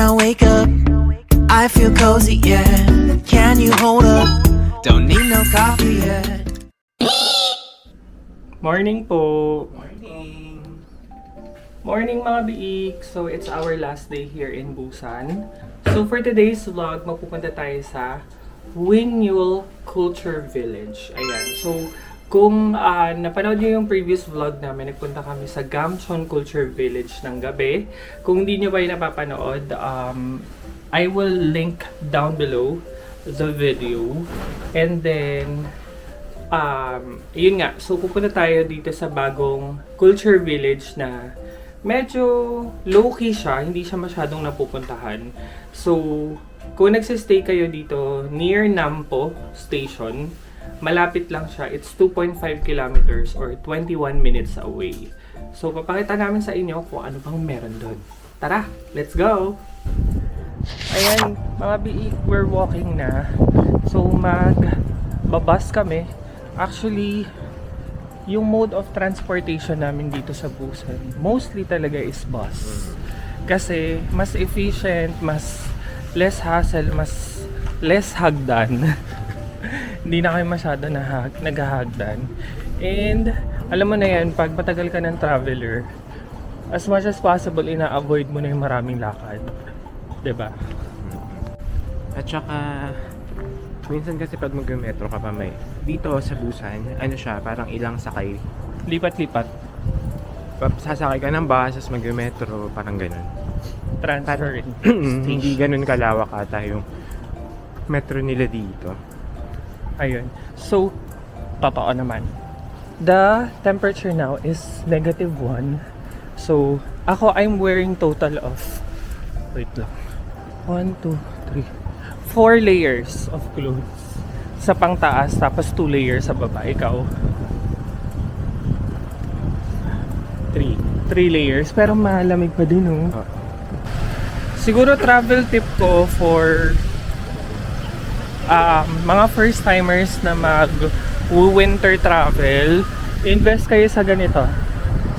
I wake up, I feel cozy, yeah. Can you hold up? Don't need no coffee yet. Morning po! Morning mga biik! So, it's our last day here in Busan. So, for today's vlog, magpupunta tayo sa Huinyul Culture Village. Ayan. So, kung napanood nyo yung previous vlog namin, nagpunta kami sa Gamcheon Culture Village ng gabi. Kung hindi nyo pa yung napapanood, I will link down below the video. And then, yun nga. So, pupunta tayo dito sa bagong Culture Village na medyo low-key siya. Hindi siya masyadong napupuntahan. So, kung nagsistay kayo dito near Nampo Station, malapit lang siya. It's 2.5 kilometers or 21 minutes away. So, papakita namin sa inyo kung ano pang meron doon. Tara, let's go! Ayan, mga biik, we're walking na. So, magbabas kami. Actually, yung mode of transportation namin dito sa Busan, mostly talaga is bus. Kasi, mas efficient, mas less hassle, mas less hagdan. Hindi na kayo masyado naghahagdan. And, alam mo na yan, pag matagal ka ng traveler, as much as possible, ina-avoid mo na yung maraming lakad. Diba? At saka, minsan kasi pag mag-metro ka pa may, dito sa Busan, ano siya, parang ilang sakay. Lipat-lipat. Sasakay ka ng bus, tapos mag-metro, parang ganun. Transfer. Hindi ganun kalawak ata yung metro nila dito. Ayun. So, totoo naman. The temperature now is -1. So, ako, I'm wearing total of, wait lang, 1, 2, 3, 4 layers of clothes. Sa pangtaas, tapos 2 layers sa baba. Ikaw? 3 layers. Pero malamig pa din, oh. Siguro travel tip ko for mga first timers na mag-winter travel, invest kayo sa ganito,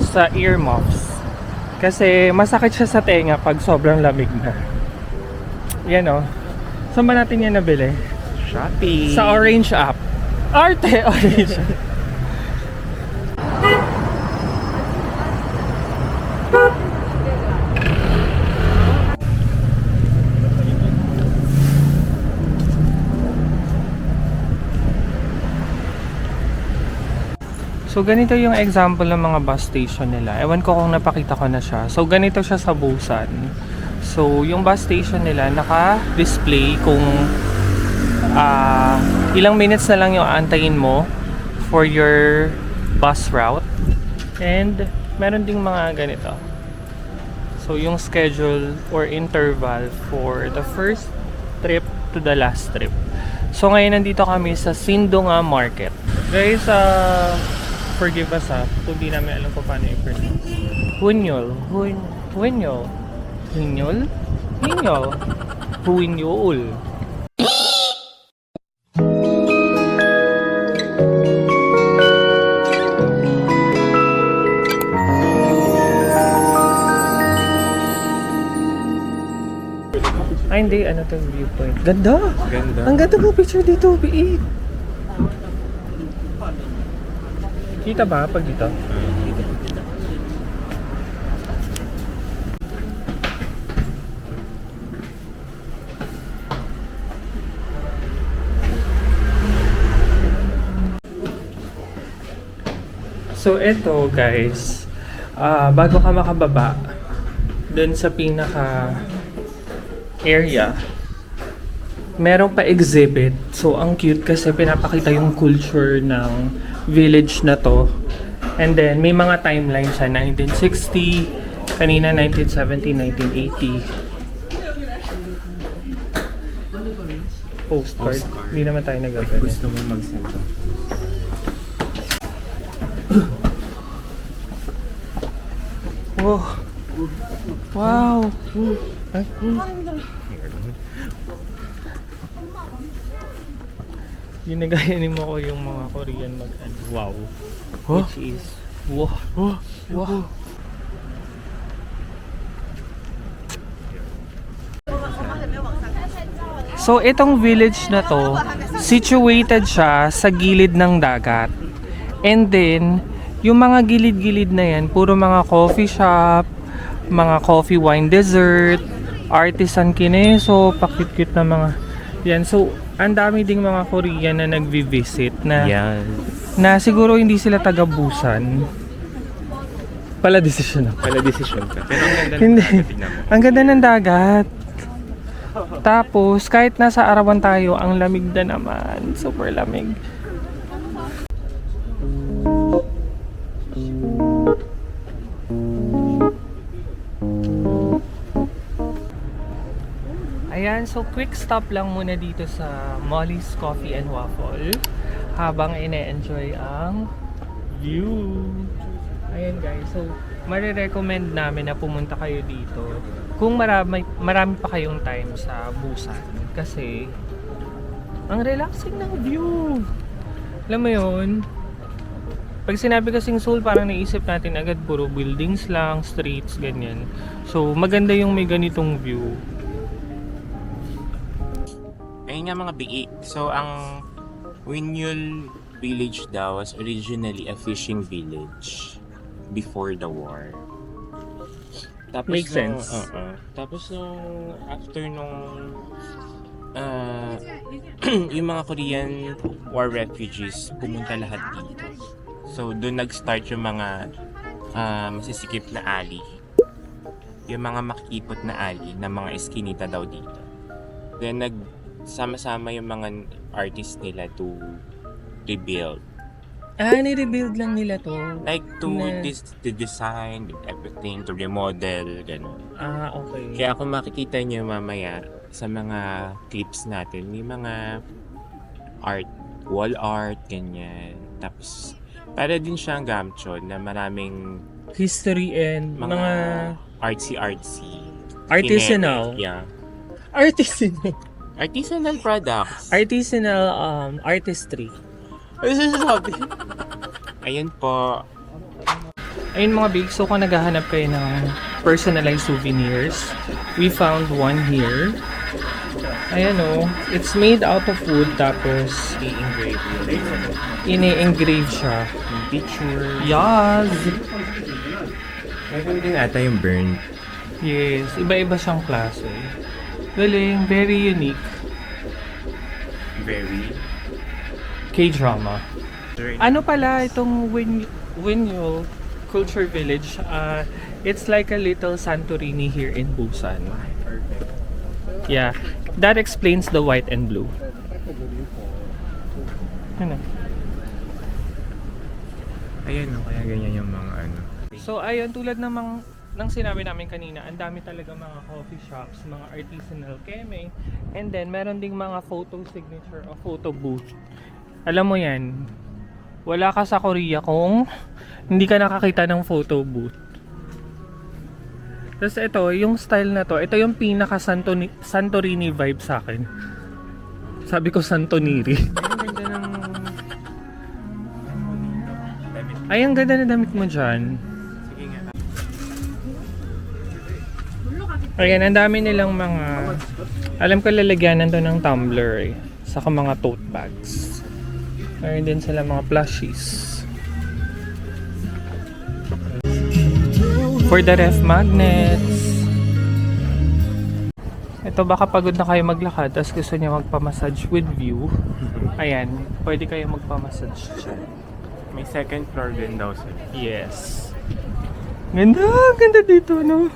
sa earmuffs. Kasi masakit siya sa tenga pag sobrang lamig na. Yan o. Saan ba natin yan nabili? Shopee! Sa Orange app. Arte! Orange app. So, ganito yung example ng mga bus station nila. Ewan ko kung napakita ko na siya. So, ganito siya sa Busan. So, yung bus station nila, naka-display kung ilang minutes na lang yung aantayin mo for your bus route. And, meron ding mga ganito. So, yung schedule or interval for the first trip to the last trip. So, ngayon nandito kami sa Sindonga Market. Guys, forgive us kung di namin alam kung paano i-pronounce. Huinyul. Huinyul. Huinyul? Huinyul. Huinyul. Ay, hindi. Ano to yung viewpoint? Ganda! Ganda. Ang ganda mo picture dito, biik. Kita ba pag dito? So eto guys, bago ka makababa dun sa pinaka area, meron pa exhibit. So ang cute kasi pinapakita yung culture ng village na to. And then may mga timeline siya, 1960, kanina 1970, 1980. Postcard. Hindi naman tayo nag-ganyan. Gusto mo mag-send to? Wow. Wow. Ay. Ginagayanin mo ko yung mga Korean wow. Huh? Which is wow. Wow. So, itong village na to, situated siya sa gilid ng dagat. And then, yung mga gilid-gilid na yan, puro mga coffee shop, mga coffee wine dessert, artisan kineso, pakit-cute na mga yan. So, ang dami ding mga Korean na nagvi-visit na Yan. na siguro hindi sila taga Busan. Pala decision ako. Pala decision ka. Pero ang ganda ng Hindi. dagat, tingnan mo. Ang ganda ng dagat. Tapos, kahit nasa arawan tayo, ang lamig na naman. Super lamig. Ayan, so quick stop lang muna dito sa Molly's Coffee and Waffle habang ine-enjoy ang view. Ayan guys, so marirecommend namin na pumunta kayo dito kung marami pa kayong time sa Busan kasi ang relaxing ng view. Alam mo yun? Pag sinabi kasing Seoul, parang naisip natin agad puro buildings lang, streets, ganyan. So maganda yung may ganitong view. Ayun nga mga biik. So, ang Winyul village daw was originally a fishing village before the war. Tapos Makes sense. Tapos after nung yung mga Korean war refugees pumunta lahat dito. So, doon nag-start yung mga masisikip na alley. Yung mga makikipot na alley na mga eskinita daw dito. Then, sama-sama yung mga artists nila to rebuild. Ni-rebuild lang nila to. Like to Na- to design everything, to remodel, gano'n. Okay. Kaya kung makikita nyo mamaya sa mga clips natin, may mga art, wall art, ganyan. Tapos, para din siyang gamchon na maraming History and mga, mga artsy-artsy. artisanal. Yeah. Artisanal. Artisanal products. Artisanal artistry. Ano sasabi? Ayan po. Ayun mga big, so kung naghahanap kayo ng personalized souvenirs, we found one here. Ayan o, it's made out of wood tapos I-engrave yun. ini-engrave siya. Yung picture. Yes! Meron din ata yung burn. Yes, iba-iba siyang klase. Galing, very unique. Very. K-drama. Ano pala itong Winyul Culture Village? It's like a little Santorini here in Busan. Perfect. Yeah, that explains the white and blue. Ano? Ayan o, kaya ganyan yung mga ano. So ayun, tulad ng sinabi namin kanina, ang dami talaga mga coffee shops, mga artisanal keme, and then meron ding mga photo signature o photo booth. Alam mo yan, wala ka sa Korea kung hindi ka nakakita ng photo booth. Tapos ito, yung style na to, ito yung pinaka Santorini vibe sa akin. Sabi ko Santoniri. Ang ganda ng... Ay, ang ganda na damit mo dyan. Sige nga. Ayan, ang dami nilang mga... Alam ko lalagyanan to ng tumbler eh. Saka mga tote bags. Meron din sila mga plushies. For the ref magnets. Ito baka pagod na kayo maglakad tapos gusto niyo magpamassage with view. Ayan, pwede kayo magpamassage dyan. May second floor din daw sir. Yes. Ganda, ganda dito, no?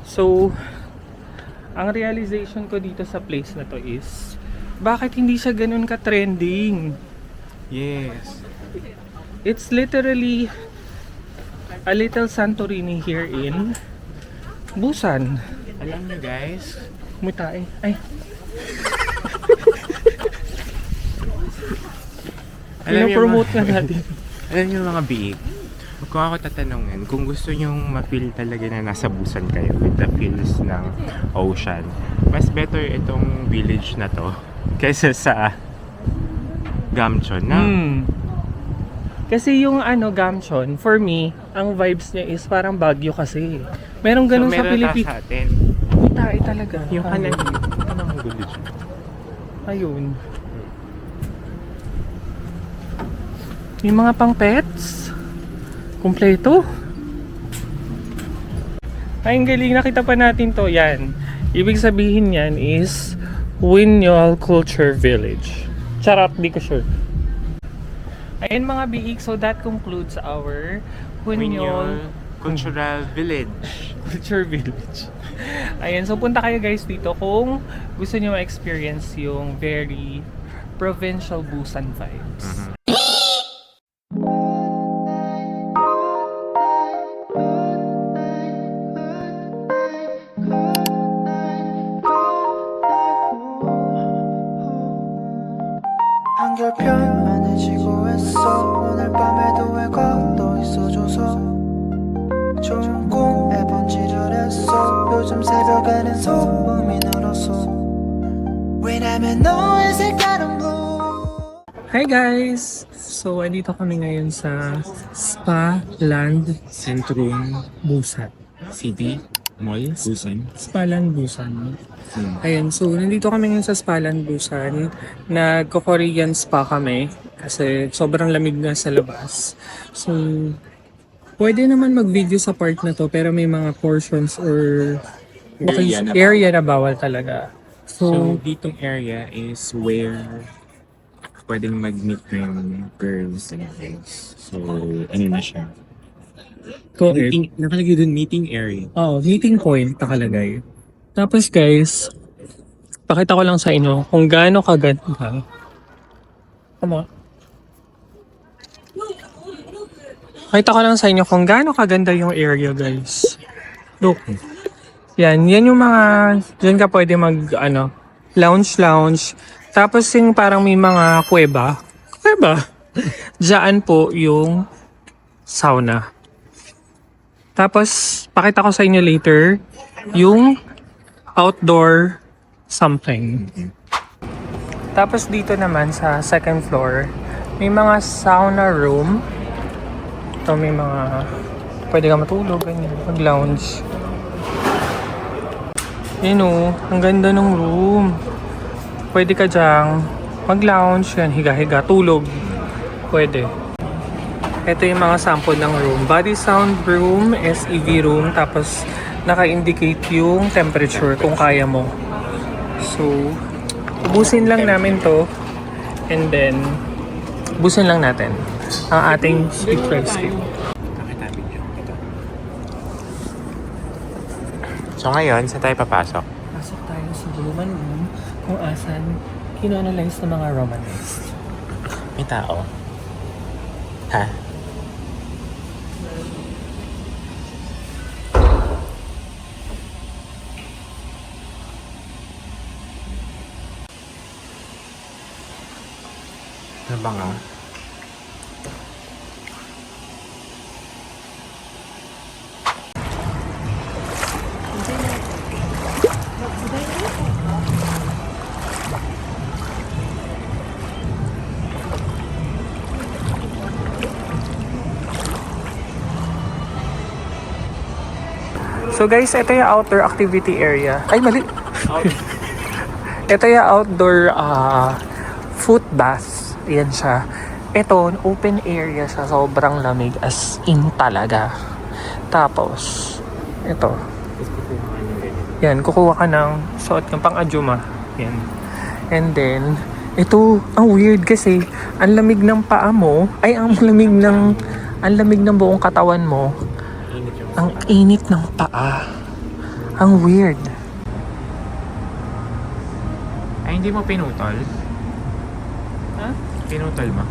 So, ang realization ko dito sa place na to is, bakit hindi siya ganun ka-trending? Yes. It's literally a little Santorini here in Busan. Alam nyo guys, Mutae. Ay, alam niyo pinopromote nga natin. alam nyo mga biig, kung ako tatanungin, kung gusto nyong ma-feel talaga na nasa Busan kayo with the feels ng ocean, mas better itong village na to kaysa sa Gamchon na Kasi yung Gamchon, for me, ang vibes niya is parang Baguio kasi. Merong ganun sa meron Pilipinas. sa atin. May tae talaga. Yung Ayun. kanan. Kanang village. Ayun. May mga pang pets. Kompleto. Ay, ang galing. Nakita pa natin to. Yan. Ibig sabihin yan is Winyol Culture Village. Charot, di ko sure. Ayun mga biik. So that concludes our Winyol Cultural Village. Culture Village. Ayan, so punta kayo guys dito kung gusto niyo ma-experience yung very provincial Busan vibes. 한결 편안해지고 했어 오늘 밤에도 왜 걷어 있어줘서 좋은 꿈에 번지르랬어 요즘 새벽에는 소음이 늘었어 왜냐면 너의 색깔은 blue Hi guys! So, andito kami ngayon sa Spa Land Centrum Busan. City Mall, Busan. Spa Land Busan. Ayan, so nandito kami ngayon sa Spa Land Busan. Nagko-Korean spa kami kasi sobrang lamig nga sa labas. So, pwede naman mag-video sa part na to pero may mga portions or area na bawal talaga. So, ditong area is where pwedeng mag-meet ng girls and guys. So, ano na siya? Correct. Nakalagay dun meeting area. Oh, meeting point nakalagay. Tapos guys, pakita ko lang sa inyo kung gaano kaganda. Tama. Pakita ko lang sa inyo kung gaano kaganda yung area guys. Look. Yan yung mga, dyan ka pwede mag, lounge. Tapos yung parang may mga kuweba. Diyan po yung sauna. Tapos, pakita ko sa inyo later, yung outdoor something. Tapos dito naman sa second floor, may mga sauna room. Ito may mga, pwede ka matulog, ganyan, mag-lounge. Yun o, ang ganda ng room. Pwede ka dyang mag-lounge, yan, higa-higa, tulog. Pwede. Ito yung mga sample ng room. Body sound room, SEV room, tapos naka-indicate yung temperature kung kaya mo. So, ubusin lang namin to and then ubusin lang natin ang ating sweet rice cake. So ngayon, saan tayo papasok? Pasok tayo sa Buluman Room kung asan kinonalize ng mga Romanist. May tao. Ha? Ano ba nga? So guys, ito yung outdoor activity area. Ay, mali! Ito yung outdoor foot bath. Ayan siya. Ito, open area siya. Sobrang lamig. As in talaga. Tapos, ito. Yan, kukuha ka ng suot ng pang-adyuma. Yan. And then, ito, ang weird kasi, ang lamig ng paa mo, ay ang lamig ng buong katawan mo. Ang init ng paa. Ang weird. Ay, hindi mo pinutol? Ha? Pinutol mo?